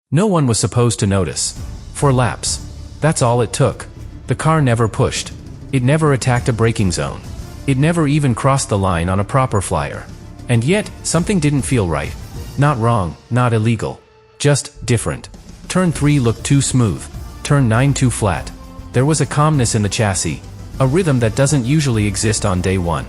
No one was supposed to notice. For laps. That's all it took. The car never pushed. It never attacked a braking zone. It never even crossed the line on a proper flyer. And yet, something didn't feel right. Not wrong, not illegal. Just different. Turn 3 looked too smooth. Turn 9 too flat. There was a calmness in the chassis. A rhythm that doesn't usually exist on day 1.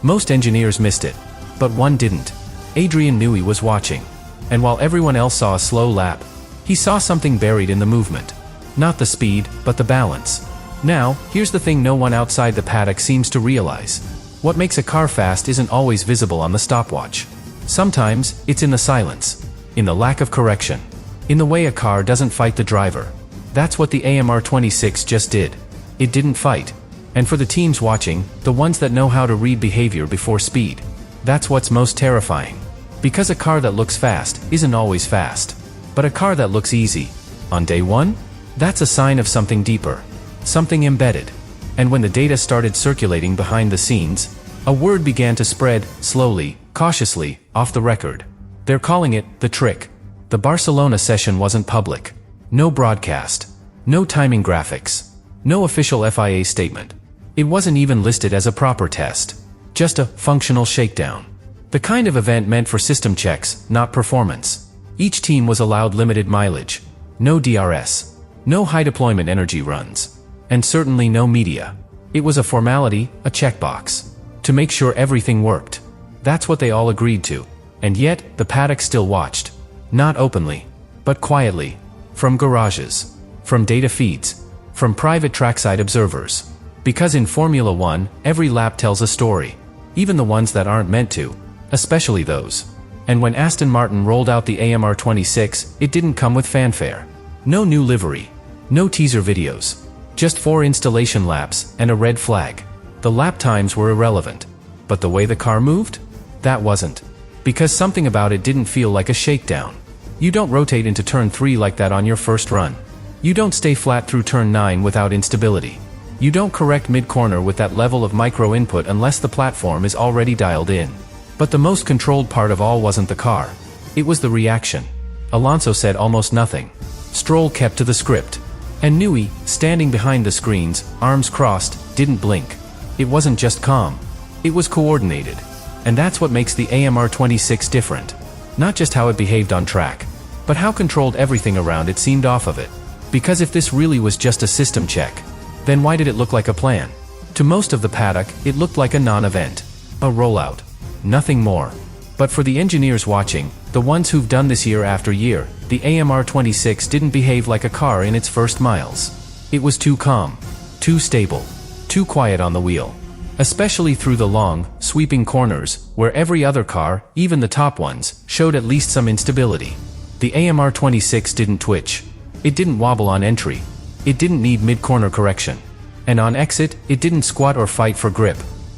Most engineers missed it. But one didn't. Adrian knew he was watching. And while everyone else saw a slow lap, he saw something buried in the movement. Not the speed, but the balance. Now, here's the thing no one outside the paddock seems to realize. What makes a car fast isn't always visible on the stopwatch. Sometimes, it's in the silence. In the lack of correction. In the way a car doesn't fight the driver. That's what the AMR26 just did. It didn't fight. And for the teams watching, the ones that know how to read behavior before speed, that's what's most terrifying. Because a car that looks fast isn't always fast. But a car that looks easy, on day 1? That's a sign of something deeper. Something embedded. And when the data started circulating behind the scenes, a word began to spread, slowly, cautiously, off the record. They're calling it the trick. The Barcelona session wasn't public. No broadcast. No timing graphics. No official FIA statement. It wasn't even listed as a proper test. Just a functional shakedown. The kind of event meant for system checks, not performance. Each team was allowed limited mileage. No DRS. No high deployment energy runs. And certainly no media. It was a formality, a checkbox. To make sure everything worked. That's what they all agreed to. And yet, the paddock still watched. Not openly. But quietly. From garages. From data feeds. From private trackside observers. Because in Formula 1, every lap tells a story. Even the ones that aren't meant to. Especially those. And when Aston Martin rolled out the AMR26, it didn't come with fanfare. No new livery. No teaser videos. Just 4 installation laps and a red flag. The lap times were irrelevant. But the way the car moved? That wasn't. Because something about it didn't feel like a shakedown. You don't rotate into turn 3 like that on your first run. You don't stay flat through turn 9 without instability. You don't correct mid-corner with that level of micro-input unless the platform is already dialed in. But the most controlled part of all wasn't the car. It was the reaction. Alonso said almost nothing. Stroll kept to the script. And Newey, standing behind the screens, arms crossed, didn't blink. It wasn't just calm. It was coordinated. And that's what makes the AMR26 different. Not just how it behaved on track, but how controlled everything around it seemed off of it. Because if this really was just a system check, then why did it look like a plan? To most of the paddock, it looked like a non-event. A rollout. Nothing more. But for the engineers watching, the ones who've done this year after year, the AMR26 didn't behave like a car in its first miles. It was too calm. Too stable. Too quiet on the wheel. Especially through the long, sweeping corners, where every other car, even the top ones, showed at least some instability. The AMR26 didn't twitch. It didn't wobble on entry. It didn't need mid-corner correction. And on exit, it didn't squat or fight for grip.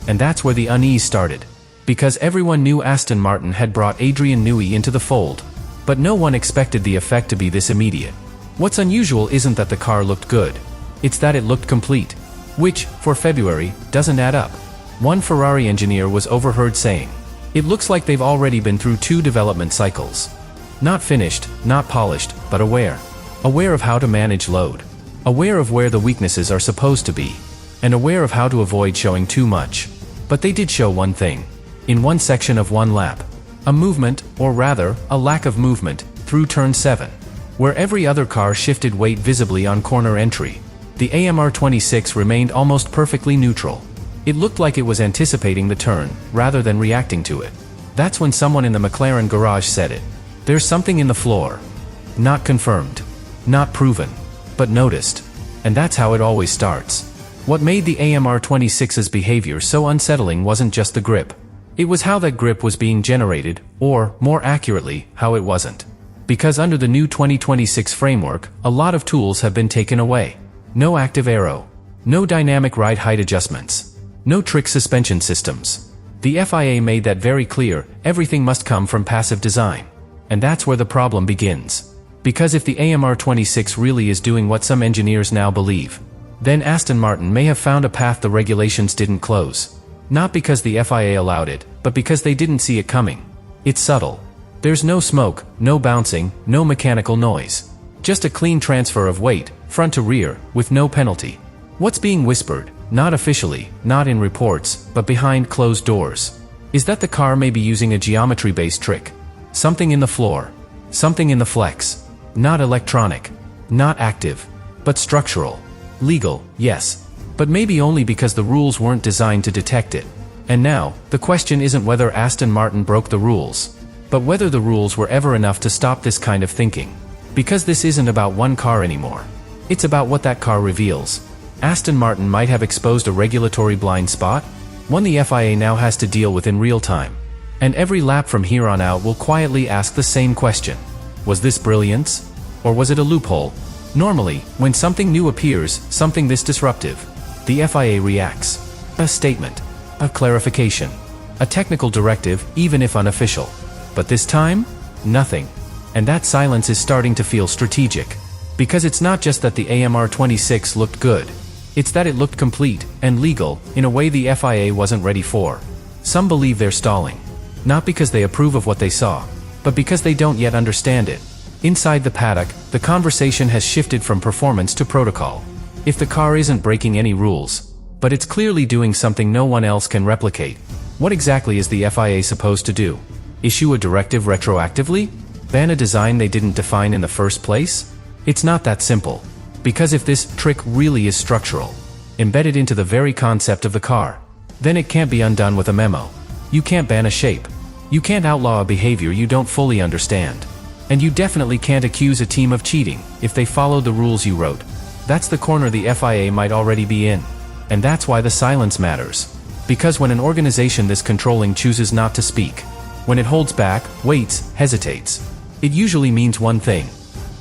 And that's where the unease started. Because everyone knew Aston Martin had brought Adrian Newey into the fold. But no one expected the effect to be this immediate. What's unusual isn't that the car looked good. It's that it looked complete. Which, for February, doesn't add up. One Ferrari engineer was overheard saying, "It looks like they've already been through 2 development cycles. Not finished, not polished, but aware. Aware of how to manage load. Aware of where the weaknesses are supposed to be. And aware of how to avoid showing too much." But they did show one thing. In one section of one lap. A movement, or rather, a lack of movement, through turn 7. Where every other car shifted weight visibly on corner entry. The AMR26 remained almost perfectly neutral. It looked like it was anticipating the turn, rather than reacting to it. That's when someone in the McLaren garage said it. There's something in the floor. Not confirmed. Not proven. But noticed. And that's how it always starts. What made the AMR26's behavior so unsettling wasn't just the grip. It was how that grip was being generated, or, more accurately, how it wasn't. Because under the new 2026 framework, a lot of tools have been taken away. No active aero. No dynamic ride height adjustments. No trick suspension systems. The FIA made that very clear. Everything must come from passive design. And that's where the problem begins. Because if the AMR26 really is doing what some engineers now believe, then Aston Martin may have found a path the regulations didn't close. Not because the FIA allowed it, but because they didn't see it coming. It's subtle. There's no smoke, no bouncing, no mechanical noise. Just a clean transfer of weight, front to rear, with no penalty. What's being whispered, not officially, not in reports, but behind closed doors, is that the car may be using a geometry-based trick. Something in the floor. Something in the flex. Not electronic. Not active. But structural. Legal, yes. But maybe only because the rules weren't designed to detect it. And now, the question isn't whether Aston Martin broke the rules, but whether the rules were ever enough to stop this kind of thinking. Because this isn't about one car anymore. It's about what that car reveals. Aston Martin might have exposed a regulatory blind spot, one the FIA now has to deal with in real time. And every lap from here on out will quietly ask the same question. Was this brilliance? Or was it a loophole? Normally, when something new appears, something this disruptive, the FIA reacts. A statement. A clarification. A technical directive, even if unofficial. But this time? Nothing. And that silence is starting to feel strategic. Because it's not just that the AMR26 looked good. It's that it looked complete and legal in a way the FIA wasn't ready for. Some believe they're stalling. Not because they approve of what they saw, but because they don't yet understand it. Inside the paddock, the conversation has shifted from performance to protocol. If the car isn't breaking any rules, but it's clearly doing something no one else can replicate, what exactly is the FIA supposed to do? Issue a directive retroactively? Ban a design they didn't define in the first place? It's not that simple. Because if this trick really is structural, embedded into the very concept of the car, then it can't be undone with a memo. You can't ban a shape. You can't outlaw a behavior you don't fully understand. And you definitely can't accuse a team of cheating if they followed the rules you wrote. That's the corner the FIA might already be in. And that's why the silence matters. Because when an organization this controlling chooses not to speak, when it holds back, waits, hesitates, it usually means one thing.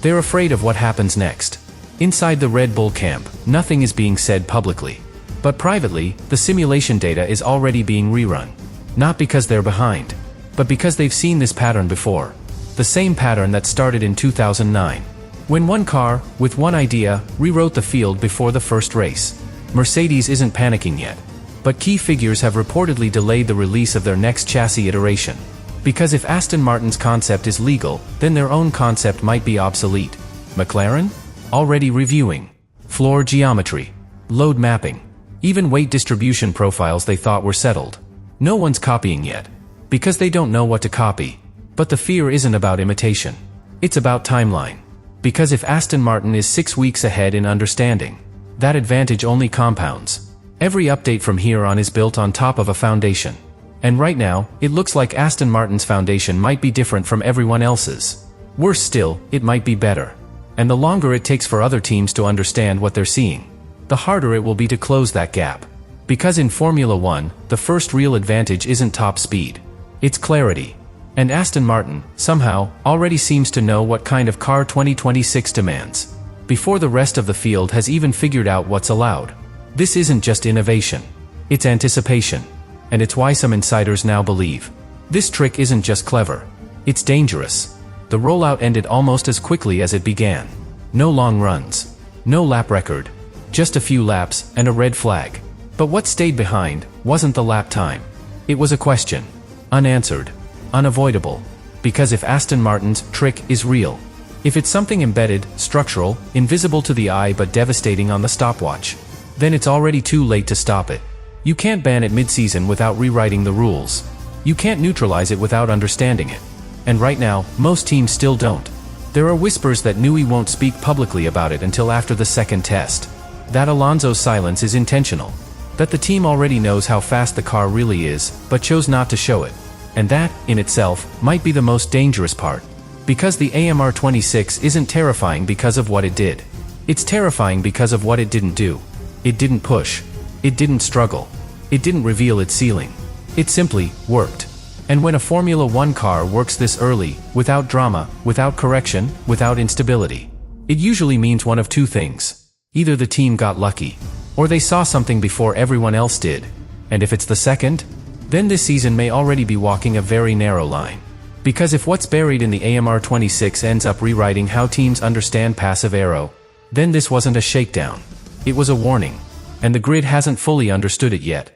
They're afraid of what happens next. Inside the Red Bull camp, nothing is being said publicly. But privately, the simulation data is already being rerun. Not because they're behind, but because they've seen this pattern before. The same pattern that started in 2009. When one car, with one idea, rewrote the field before the first race. Mercedes isn't panicking yet. But key figures have reportedly delayed the release of their next chassis iteration. Because if Aston Martin's concept is legal, then their own concept might be obsolete. McLaren? Already reviewing. Floor geometry. Load mapping. Even weight distribution profiles they thought were settled. No one's copying yet. Because they don't know what to copy. But the fear isn't about imitation. It's about timeline. Because if Aston Martin is 6 weeks ahead in understanding, that advantage only compounds. Every update from here on is built on top of a foundation. And right now, it looks like Aston Martin's foundation might be different from everyone else's. Worse still, it might be better. And the longer it takes for other teams to understand what they're seeing, the harder it will be to close that gap. Because in Formula One, the first real advantage isn't top speed. It's clarity. And Aston Martin, somehow, already seems to know what kind of car 2026 demands, before the rest of the field has even figured out what's allowed. This isn't just innovation. It's anticipation. And it's why some insiders now believe this trick isn't just clever. It's dangerous. The rollout ended almost as quickly as it began. No long runs. No lap record. Just a few laps and a red flag. But what stayed behind wasn't the lap time. It was a question. Unanswered. Unavoidable. Because if Aston Martin's trick is real, if it's something embedded, structural, invisible to the eye but devastating on the stopwatch, then it's already too late to stop it. You can't ban it mid-season without rewriting the rules. You can't neutralize it without understanding it. And right now, most teams still don't. There are whispers that NEWEY'S won't speak publicly about it until after the second test. That Alonso's silence is intentional. That the team already knows how fast the car really is, but chose not to show it. And that, in itself, might be the most dangerous part. Because the AMR26 isn't terrifying because of what it did. It's terrifying because of what it didn't do. It didn't push. It didn't struggle. It didn't reveal its ceiling. It simply worked. And when a Formula One car works this early, without drama, without correction, without instability, it usually means one of two things. Either the team got lucky, or they saw something before everyone else did. And if it's the second, then this season may already be walking a very narrow line. Because if what's buried in the AMR26 ends up rewriting how teams understand passive aero, then this wasn't a shakedown. It was a warning. And the grid hasn't fully understood it yet.